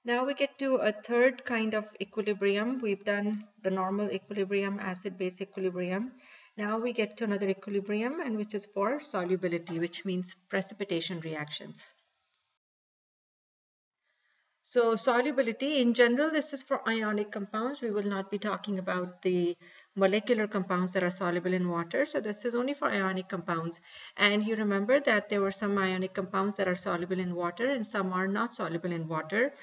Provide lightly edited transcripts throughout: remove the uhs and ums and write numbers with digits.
Now we get to a third kind of equilibrium. We've done the normal equilibrium, acid-base equilibrium. Now we get to another equilibrium, and which is for solubility, which means precipitation reactions. So solubility, in general, this is for ionic compounds. We will not be talking about the molecular compounds that are soluble in water. So this is only for ionic compounds. And you remember that there were some ionic compounds that are soluble in water and some are not soluble in water.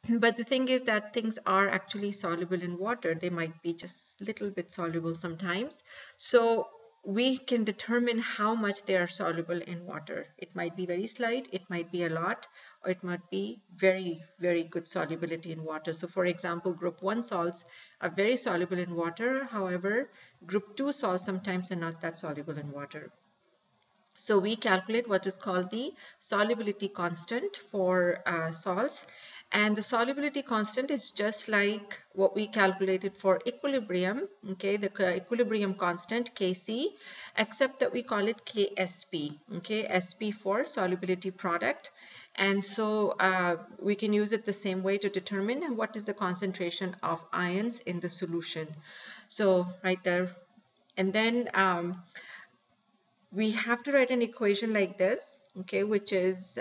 But the thing is that things are actually soluble in water. They might be just a little bit soluble sometimes. So we can determine how much they are soluble in water. It might be very slight, it might be a lot, or it might be very, very good solubility in water. So for example, group 1 salts are very soluble in water. However, group 2 salts sometimes are not that soluble in water. So we calculate what is called the solubility constant for salts. And the solubility constant is just like what we calculated for equilibrium, okay, the equilibrium constant Kc, except that we call it Ksp, okay, Sp for solubility product. And so we can use it the same way to determine what is the concentration of ions in the solution. So right there. And then we have to write an equation like this, okay, which is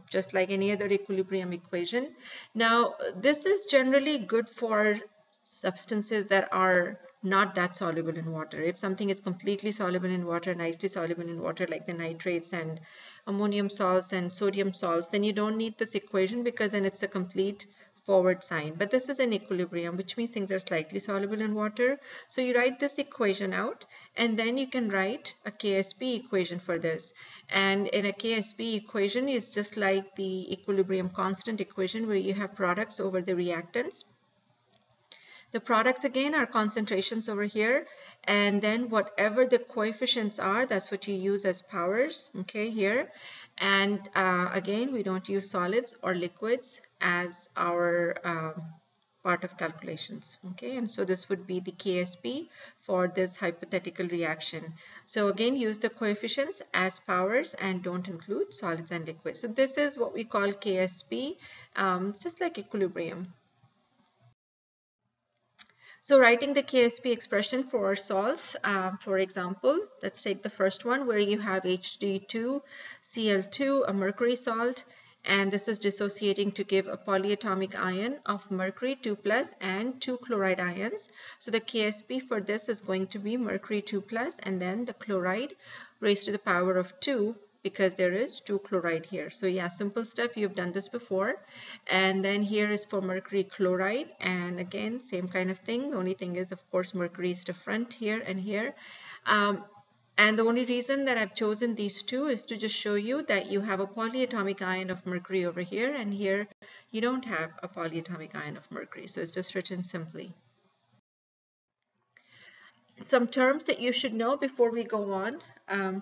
just like any other equilibrium equation. Now, this is generally good for substances that are not that soluble in water. If something is completely soluble in water, nicely soluble in water, like the nitrates and ammonium salts and sodium salts, then you don't need this equation because then it's a complete forward sign. But this is an equilibrium, which means things are slightly soluble in water. So you write this equation out, and then you can write a Ksp equation for this. And in a Ksp equation, is just like the equilibrium constant equation where you have products over the reactants. The products again are concentrations over here, and then whatever the coefficients are, that's what you use as powers, okay, here. And again, we don't use solids or liquids as our part of calculations, okay. And so this would be the Ksp for this hypothetical reaction. So again, use the coefficients as powers and don't include solids and liquids. So this is what we call Ksp, just like equilibrium. So writing the Ksp expression for salts, for example, let's take the first one where you have Hd2Cl2, a mercury salt, and this is dissociating to give a polyatomic ion of mercury 2 plus and 2 chloride ions. So the Ksp for this is going to be mercury 2 plus and then the chloride raised to the power of 2, because there is 2 chloride here. So yeah, simple stuff, you've done this before. And then here is for mercury chloride, and again same kind of thing. The only thing is, of course, mercury is different here and here. And the only reason that I've chosen these two is to just show you that you have a polyatomic ion of mercury over here, and here you don't have a polyatomic ion of mercury. So it's just written simply. Some terms that you should know before we go on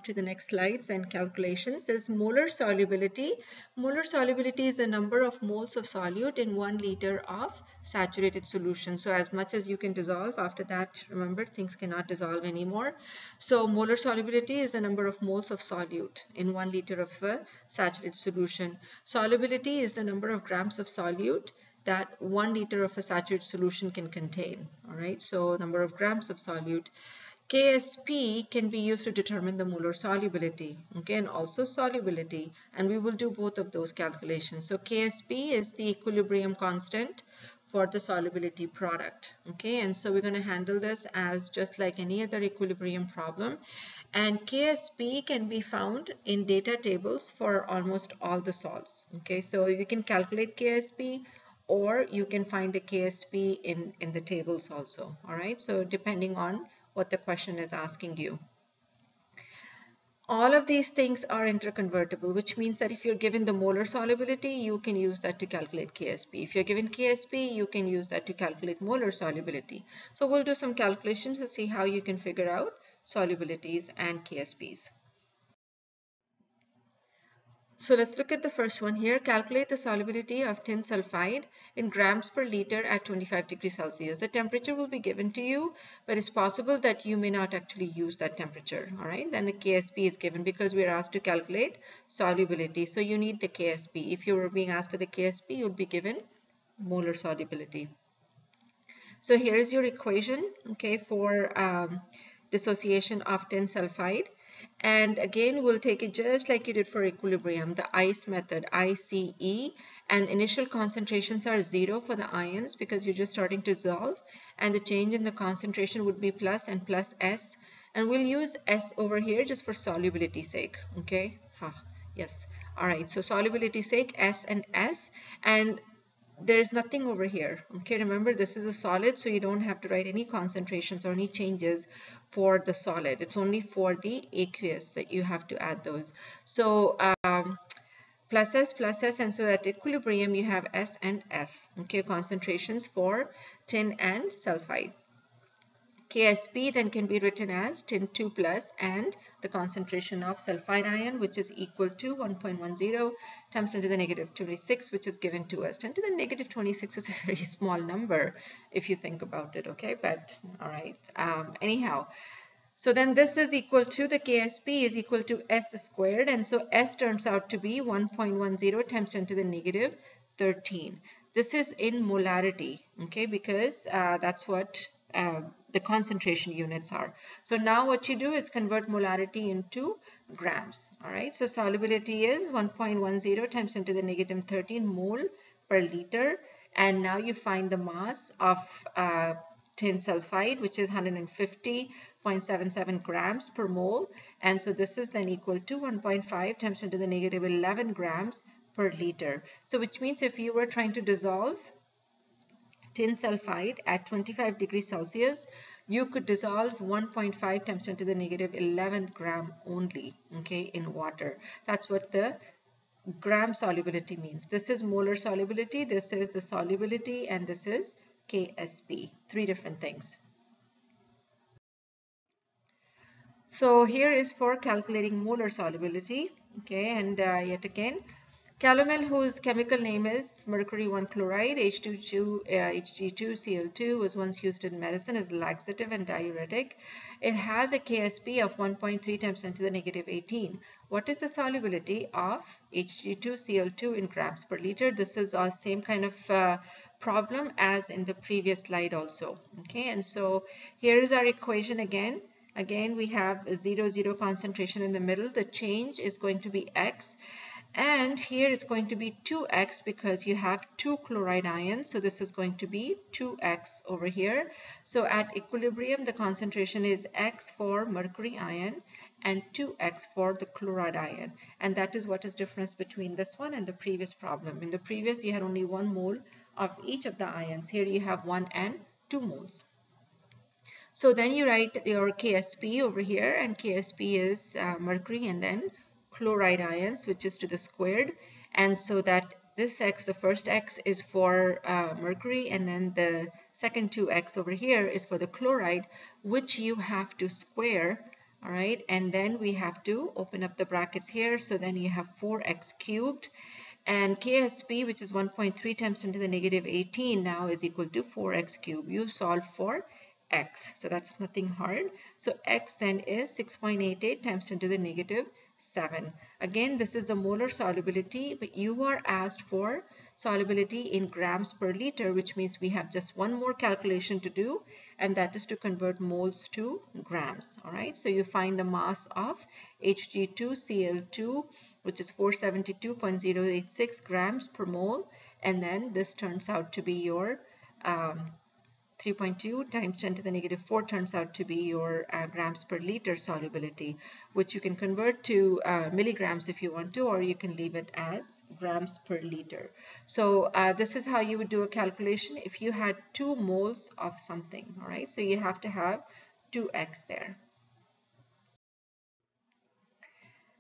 to the next slides and calculations is molar solubility. Molar solubility is the number of moles of solute in 1 liter of saturated solution. So as much as you can dissolve, after that, remember, things cannot dissolve anymore. So molar solubility is the number of moles of solute in 1 liter of a saturated solution. Solubility is the number of grams of solute that 1 liter of a saturated solution can contain. All right, so number of grams of solute. Ksp can be used to determine the molar solubility, okay, and also solubility, and we will do both of those calculations. So Ksp is the equilibrium constant for the solubility product, okay, and so we're going to handle this as just like any other equilibrium problem. And Ksp can be found in data tables for almost all the salts, okay, so you can calculate Ksp or you can find the Ksp in the tables also, all right, so depending on what the question is asking you. All of these things are interconvertible, which means that if you're given the molar solubility, you can use that to calculate Ksp. If you're given Ksp, you can use that to calculate molar solubility. So we'll do some calculations to see how you can figure out solubilities and Ksps. So let's look at the first one here. Calculate the solubility of tin sulfide in grams per liter at 25 degrees Celsius. The temperature will be given to you, but it's possible that you may not actually use that temperature. All right, then the Ksp is given because we are asked to calculate solubility. So you need the Ksp. If you were being asked for the Ksp, you'll be given molar solubility. So here is your equation, okay, for dissociation of tin sulfide. And again, we'll take it just like you did for equilibrium, the ICE method, ICE, and initial concentrations are 0 for the ions because you're just starting to dissolve, and the change in the concentration would be plus and plus S, and we'll use S over here just for solubility sake, okay? Yes. All right, so solubility sake, S and S, and there's nothing over here, okay? Remember, this is a solid, so you don't have to write any concentrations or any changes for the solid. It's only for the aqueous that you have to add those. So plus S, and so at equilibrium you have S and S, okay, concentrations for tin and sulfide. Ksp then can be written as tin 2 plus and the concentration of sulfide ion, which is equal to 1.10 times 10 to the negative 26, which is given to us. 10 to the negative 26 is a very small number if you think about it, okay? But all right, anyhow. So then this is equal to, the Ksp is equal to S squared, and so S turns out to be 1.10 times 10 to the negative 13. This is in molarity, okay, because that's what the concentration units are. So now what you do is convert molarity into grams, all right? So solubility is 1.10 times 10 to the negative 13 mole per liter, and now you find the mass of tin sulfide, which is 150.77 grams per mole, and so this is then equal to 1.5 times 10 to the negative 11 grams per liter. So which means if you were trying to dissolve tin sulfide at 25 degrees Celsius, you could dissolve 1.5 times 10 to the negative 11th gram only, okay, in water. That's what the gram solubility means. This is molar solubility, this is the solubility, and this is Ksp, three different things. So here is for calculating molar solubility, okay, and yet again, calomel, whose chemical name is mercury 1 chloride, Hg2Cl2, was once used in medicine as laxative and diuretic. It has a Ksp of 1.3 times 10 to the negative 18. What is the solubility of Hg2Cl2 in grams per liter? This is the same kind of problem as in the previous slide also, okay? And so here is our equation again. Again, we have a 0, 0 concentration in the middle. The change is going to be X. And here it's going to be 2x because you have 2 chloride ions. So this is going to be 2x over here. So at equilibrium, the concentration is x for mercury ion and 2x for the chloride ion. And that is what is difference between this one and the previous problem. In the previous, you had only 1 mole of each of the ions. Here you have 1 and 2 moles. So then you write your Ksp over here, and Ksp is mercury and then chloride ions, which is to the squared. And so that this x, the first x, is for mercury, and then the second 2x over here is for the chloride, which you have to square, all right? And then we have to open up the brackets here, so then you have 4x cubed. And Ksp, which is 1.3 times 10 to the negative 18, now is equal to 4x cubed. You solve for x, so that's nothing hard. So x then is 6.88 times 10 to the negative 7. Again, this is the molar solubility, but you are asked for solubility in grams per liter, which means we have just one more calculation to do, and that is to convert moles to grams. All right, so you find the mass of Hg2Cl2, which is 472.086 grams per mole, and then this turns out to be your 3.2 times 10 to the negative 4 turns out to be your grams per liter solubility, which you can convert to milligrams if you want to, or you can leave it as grams per liter. So this is how you would do a calculation if you had 2 moles of something, all right? So you have to have 2x there.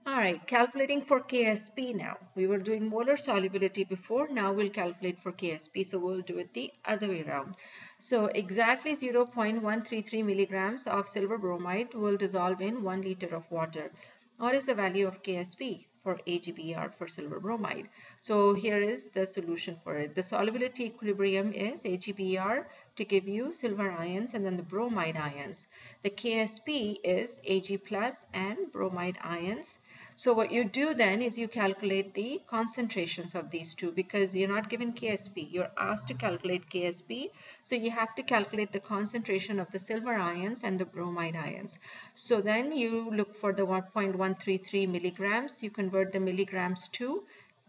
All right, calculating for Ksp now. We were doing molar solubility before, now we'll calculate for Ksp, so we'll do it the other way around. So exactly 0.133 milligrams of silver bromide will dissolve in 1 liter of water. What is the value of Ksp for AgBr for silver bromide? So here is the solution for it. The solubility equilibrium is AgBr to give you silver ions and then the bromide ions. The Ksp is Ag plus and bromide ions. So what you do then is you calculate the concentrations of these two, because you're not given KSP. You're asked to calculate KSP. So you have to calculate the concentration of the silver ions and the bromide ions. So then you look for the 1.133 milligrams. You convert the milligrams to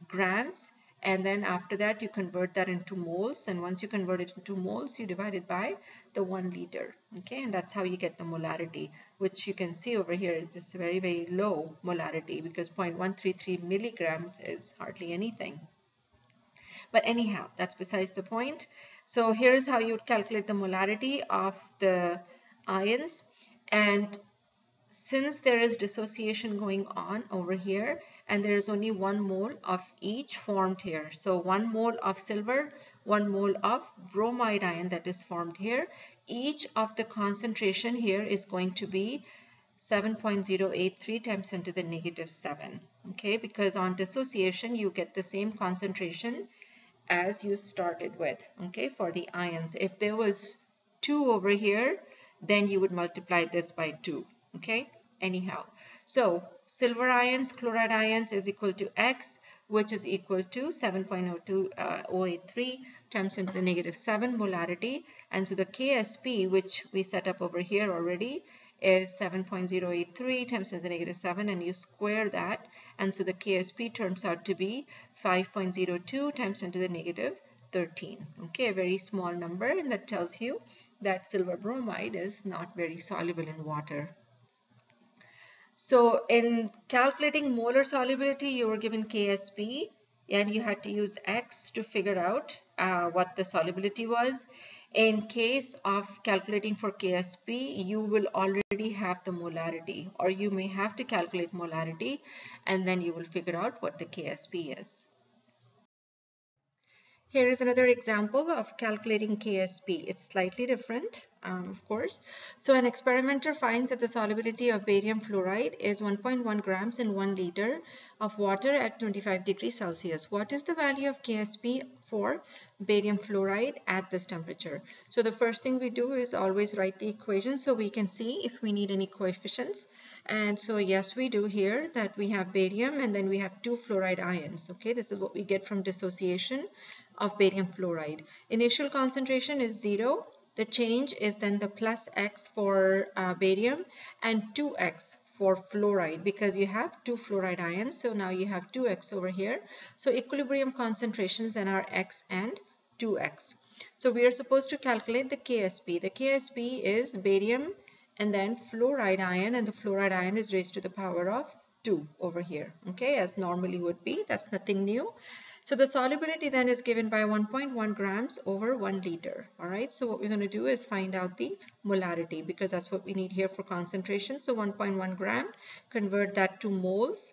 grams, and then after that you convert that into moles, and once you convert it into moles you divide it by the 1 liter. Okay, and that's how you get the molarity, which you can see over here is this very low molarity, because 0.133 milligrams is hardly anything. But anyhow, that's besides the point. So here's how you would calculate the molarity of the ions. And since there is dissociation going on over here and there is only 1 mole of each formed here, so 1 mole of silver, 1 mole of bromide ion that is formed here, each of the concentration here is going to be 7.083 times 10 to the negative 7. Okay, because on dissociation you get the same concentration as you started with. Okay, for the ions, if there was 2 over here, then you would multiply this by 2. Okay, anyhow, so silver ions, chloride ions is equal to X, which is equal to 7.083 times 10 to the negative 7 molarity. And so the KSP, which we set up over here already, is 7.083 times 10 to the negative 7, and you square that, and so the KSP turns out to be 5.02 times 10 to the negative 13. Okay, a very small number, and that tells you that silver bromide is not very soluble in water. So in calculating molar solubility, you were given KSP and you had to use X to figure out what the solubility was. In case of calculating for KSP, you will already have the molarity, or you may have to calculate molarity and then you will figure out what the KSP is. Here is another example of calculating KSP. It's slightly different, of course. So an experimenter finds that the solubility of barium fluoride is 1.1 grams in 1 liter of water at 25 degrees Celsius. What is the value of KSP for barium fluoride at this temperature? So the first thing we do is always write the equation so we can see if we need any coefficients. And so yes, we do here that we have barium and then we have 2 fluoride ions. Okay, this is what we get from dissociation of barium fluoride. Initial concentration is 0. The change is then the plus X for barium and 2X for fluoride, because you have 2 fluoride ions. So now you have 2X over here. So equilibrium concentrations then are X and 2X. So we are supposed to calculate the KSP. The KSP is barium and then fluoride ion, and the fluoride ion is raised to the power of 2 over here. Okay, as normally would be. That's nothing new. So the solubility then is given by 1.1 grams over 1 liter. All right, so what we're going to do is find out the molarity, because that's what we need here for concentration. So 1.1 gram, convert that to moles,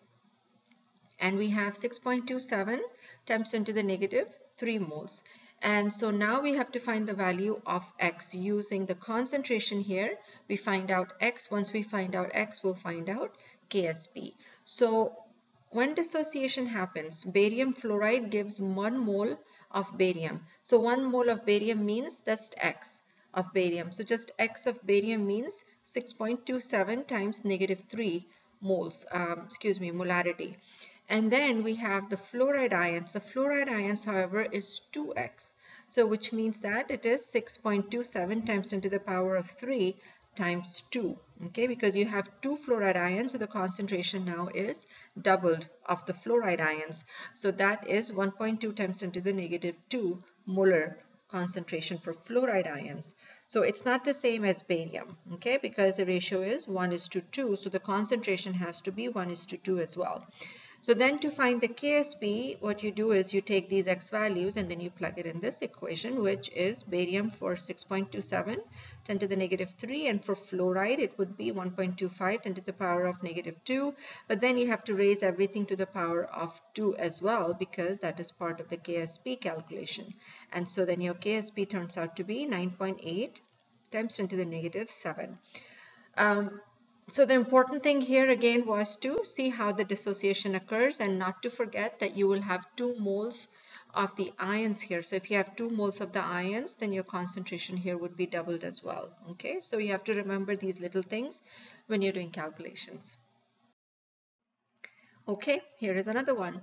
and we have 6.27 times 10 to the negative 3 moles. And so now we have to find the value of X using the concentration here. We find out X. Once we find out X, we'll find out KSP. So when dissociation happens, barium fluoride gives 1 mole of barium. So 1 mole of barium means just X of barium. So just X of barium means 6.27 times negative 3 moles, molarity. And then we have the fluoride ions. The fluoride ions, however, is 2X. So which means that it is 6.27 times 10 to the power of 3 times 2. Okay, because you have 2 fluoride ions, so the concentration now is doubled of the fluoride ions. So that is 1.2 times 10 to the negative 2 molar concentration for fluoride ions. So it's not the same as barium, okay, because the ratio is 1:2. So the concentration has to be 1:2 as well. So then to find the KSP, what you do is you take these X values and then you plug it in this equation, which is barium for 6.27, 10 to the negative 3, and for fluoride it would be 1.25, 10 to the power of negative 2. But then you have to raise everything to the power of 2 as well, because that is part of the KSP calculation. And so then your KSP turns out to be 9.8 times 10 to the negative 7. So the important thing here again was to see how the dissociation occurs, and not to forget that you will have 2 moles of the ions here. So if you have 2 moles of the ions, then your concentration here would be doubled as well. Okay, so you have to remember these little things when you're doing calculations. Okay, here is another one.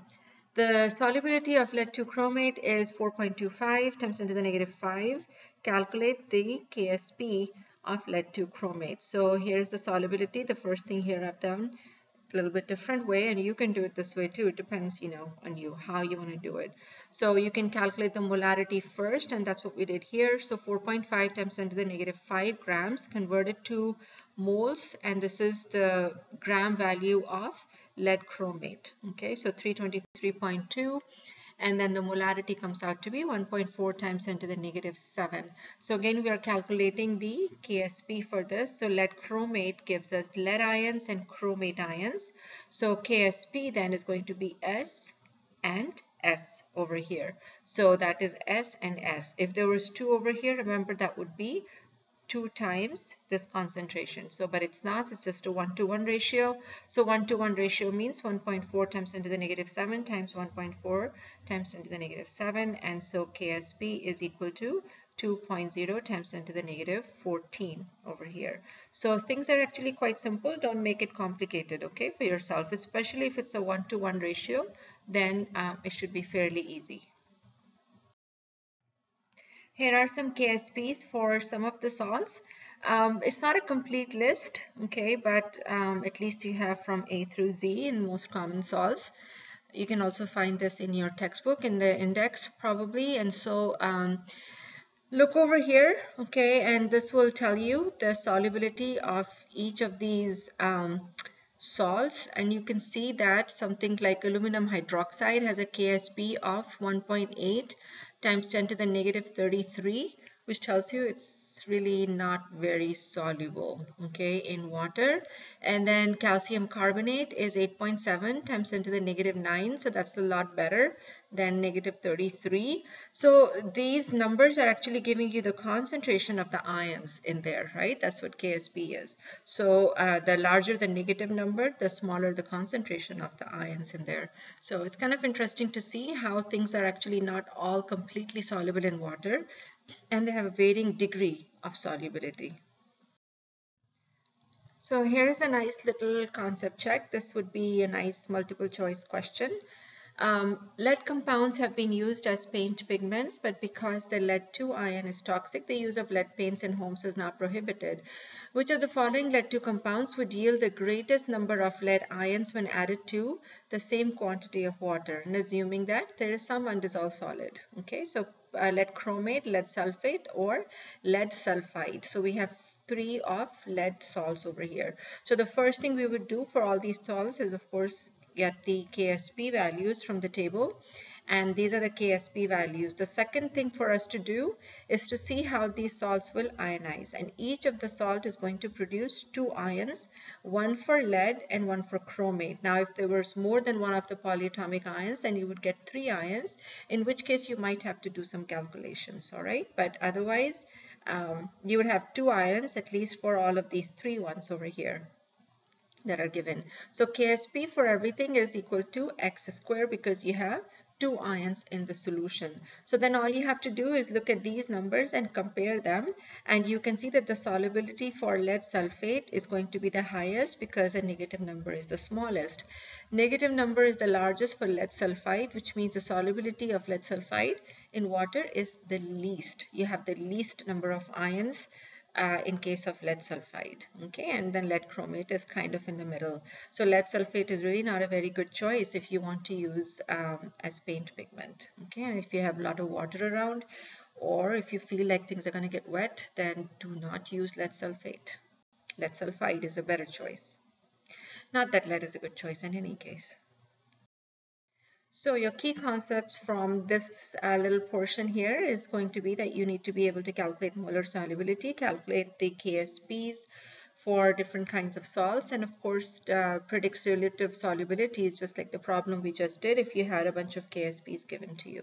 The solubility of lead-2 chromate is 4.25 times 10 to the negative 5. Calculate the Ksp of lead-2 chromate. So here's the solubility. The first thing here I've done a little bit different way, and you can do it this way too. It depends, on you, how you want to do it. So you can calculate the molarity first, and that's what we did here. So 4.5 times 10 to the negative 5 grams converted to moles, and this is the gram value of lead chromate. Okay, so 323.2, and then the molarity comes out to be 1.4 times 10 to the negative 7. So again, we are calculating the Ksp for this. So lead chromate gives us lead ions and chromate ions. So Ksp then is going to be S and S over here. So that is S and S. If there was 2 over here, remember that would be 2 times this concentration. So, but it's not, it's just a 1-to-1 ratio. So 1-to-1 ratio means 1.4 times 10 to the negative 7 times 1.4 times 10 to the negative 7. And so Ksp is equal to 2.0 times 10 to the negative 14 over here. So things are actually quite simple. Don't make it complicated, okay, for yourself, especially if it's a 1-to-1 ratio, then it should be fairly easy. Here are some KSPs for some of the salts. It's not a complete list, okay, but at least you have from A through Z in most common salts. You can also find this in your textbook in the index probably. And so look over here, okay, and this will tell you the solubility of each of these salts, and you can see that something like aluminum hydroxide has a Ksp of 1.8 times 10 to the negative 33, which tells you it's really not very soluble, okay, in water. And then calcium carbonate is 8.7 times 10 to the negative 9, so that's a lot better than negative 33. So these numbers are actually giving you the concentration of the ions in there, right? That's what Ksp is. So the larger the negative number, the smaller the concentration of the ions in there. So it's kind of interesting to see how things are actually not all completely soluble in water, and they have a varying degree of solubility. So here is a nice little concept check. This would be a nice multiple choice question. Lead compounds have been used as paint pigments, but because the lead-2 ion is toxic, the use of lead paints in homes is now prohibited. Which of the following lead-2 compounds would yield the greatest number of lead ions when added to the same quantity of water? And assuming that there is some undissolved solid. Okay, so lead chromate, lead sulfate, or lead sulfide. So we have 3 of lead salts over here. So the first thing we would do for all these salts is, of course, get the Ksp values from the table, and these are the Ksp values. The second thing for us to do is to see how these salts will ionize, and each of the salt is going to produce 2 ions, one for lead and one for chromate. Now if there was more than one of the polyatomic ions, then you would get 3 ions, in which case you might have to do some calculations, all right? But otherwise you would have 2 ions at least for all of these 3 ones over here that are given. So Ksp for everything is equal to x squared because you have 2 ions in the solution. So then all you have to do is look at these numbers and compare them, and you can see that the solubility for lead sulfate is going to be the highest because a negative number is the smallest. Negative number is the largest for lead sulfide, which means the solubility of lead sulfide in water is the least. You have the least number of ions in case of lead sulfide, okay, and then lead chromate is kind of in the middle. So lead sulfate is really not a very good choice if you want to use as paint pigment, okay, and if you have a lot of water around, or if you feel like things are going to get wet, then do not use lead sulfate. Lead sulfide is a better choice. Not that lead is a good choice in any case. So your key concepts from this little portion here is going to be that you need to be able to calculate molar solubility, calculate the KSPs for different kinds of salts, and of course predict relative solubilities, just like the problem we just did if you had a bunch of KSPs given to you.